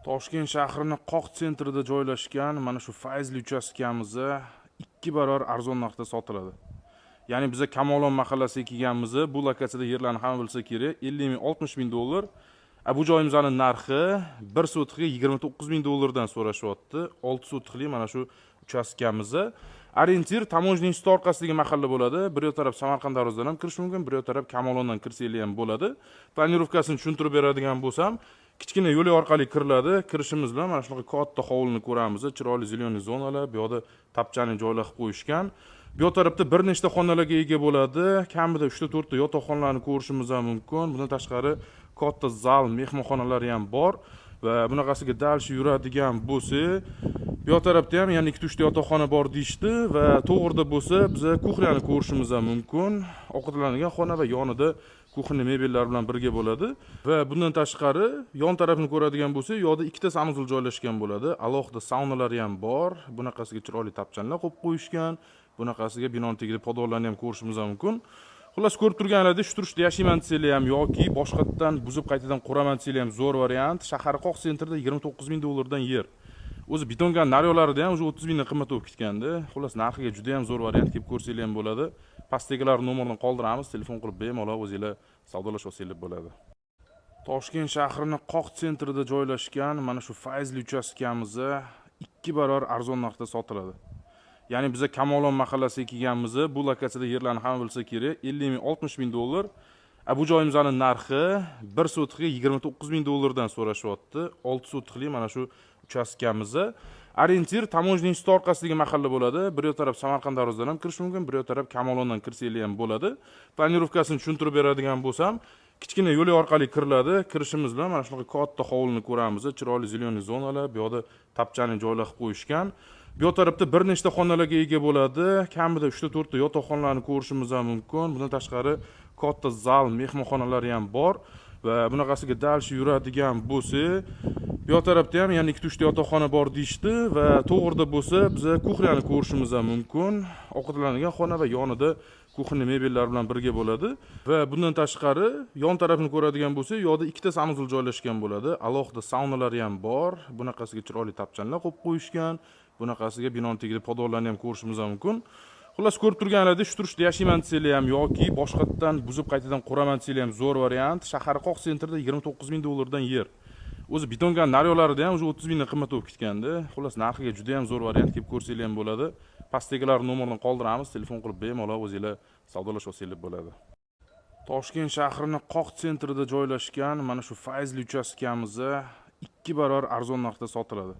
Toshkent shahrining Qoq sentrida joylashgan mana shu Fayzli uchastkamiz 2 barobar arzon narxda sotiladi. Ya'ni biz Kamolon mahallasiga kelganmiz. Bu lokatsiyada yerlarni hamma bilsa kerak. 50 ming, 60 ming dollar. Bu joyimizning narxi 1 sotixga 29 ming dollardan so'rashyapti. 6 sotixli mana shu uchastkamiz. Orientir Tamonjniy instituti orqasidagi mahalla bo'ladi. Bir yoq taraf Samarqand darvozadan ham kirish mumkin, bir yoq taraf Kamolondan kirsanglar ham bo'ladi. Planirovkasini tushuntirib beradigan bo'lsam, kichkina yo'l orqali kiriladi. Kirishimiz bilan mana shunaqa katta hovlini ko'ramiz. Chiroyli zelyoniy zonalar, bu yoqda tapchani joylashib qo'yishgan. Bu yoq tarafda bir nechta xonalarga ega bo'ladi. Kamida 3-4 ta yotoqxonalarni ko'rishimiz ham mumkin. Bundan tashqari katta zal, mehmonxonalari ham bor va bunaqasiga dalshi yuradigan bo'lsa, bu yoq tarafda ham yana 2-3 ta yotoqxona bor deyishdi va to'g'rida bo'lsa, biz kuxnyani ko'rishimiz ham mumkin. Ovqatlanadigan xona va yonida kuxnya mebellar bilan birga bo'ladi va bundan tashqari yon tarafni ko'radigan bo'lsa, yoqda 2 ta sanuzul joylashgan bo'ladi. Alohida saunalari ham bor. Bunaqasiga chiroyli tapchanlar qo'yib qo'yishgan. Bunaqasiga binoning tagida podollarni ham ko'rishimiz ham mumkin. Xullas, ko'rib turganingizda shu turishda yashayman desanglar ham yoki boshqatdan buzib qaytadan quraman desanglar ham zo'r variant. Shahar Qoq sentrida 29 ming dollardan yer. O'zi betongan naryolarida ham 30 mingdan qimmat bo'lib ketgandi. Xullas, narxiga juda ham zo'r variant, kelib ko'rsanglar ham bo'ladi. Pastdagilar nomerini qoldiramiz, telefon qilib bemalol o'zingizlar savdolashib olsanglar bo'ladi. Toshkent shahrining Qoq sentrida joylashgan mana shu Fayzli uchastkamiz 2 barobar arzon narxda sotiladi. Ya'ni biz Kamolon mahallasiga kelganmiz. Bu lokatsiyada yerlarni hamma bilsa kerak. 50 ming, 60 ming dollar. Bu joyimizning narxi 1 sotixga 29 ming dollardan so'rashyapti. 6 sotixli mana shu uchastkamiz. Orientir Tamonjniy instituti orqasidagi mahalla bo'ladi. Bir yoq taraf Samarqand darvozadan ham kirish mumkin, bir yoq taraf Kamolondan kirsanglar ham bo'ladi. Planirovkasini tushuntirib beradigan bo'lsam, kichkina yo'l orqali kiriladi. Kirishimiz bilan mana shunaqa katta hovlini ko'ramiz. Chiroyli zelyoniy zonalar, bu yoqda tapchani joylashib qo'yishgan. Bu yoq tarafda bir nechta xonalarga ega bo'ladi. Kamida 3-4 ta yotoqxonalarni ko'rishimiz ham mumkin. Bundan tashqari katta zal, mehmonxonalari ham bor va bunaqasiga dalshi yuradigan bo'lsa, bu yoq tarafda ham yana 2-3 ta yotoqxona bor deyishdi va to'g'rida bo'lsa, biz kuxnyani ko'rishimiz ham mumkin. Ovqatlanadigan xona va yonida kuxnya mebellar bilan birga bo'ladi va bundan tashqari yon tarafni ko'radigan bo'lsa, yoqda 2 ta sanuzul joylashgan bo'ladi. Alohida saunalari ham bor. Bunaqasiga chiroyli tapchanlar qo'yib qo'yishgan. Bunaqasiga binoning tagida podollarni ham ko'rishimiz ham mumkin. Xullas, ko'rib turganingizda shu turishda yashayman desanglar ham yoki boshqatdan buzib qaytadan quraman desanglar ham zo'r variant. Shahar Qoq sentrida 29 ming dollardan yer. O'zi betongan naryolarida ham 30 mingdan qimmat bo'lib ketgandi. Xullas, narxiga juda ham zo'r variant, kelib ko'rsanglar ham bo'ladi. Pastdagilar nomerini qoldiramiz, telefon qilib bemalol o'zingizlar savdolashib olsanglar bo'ladi. Toshkent shahrining Qoq sentrida joylashgan mana shu Fayzli uchastkamiz 2 barobar arzon narxda sotiladi.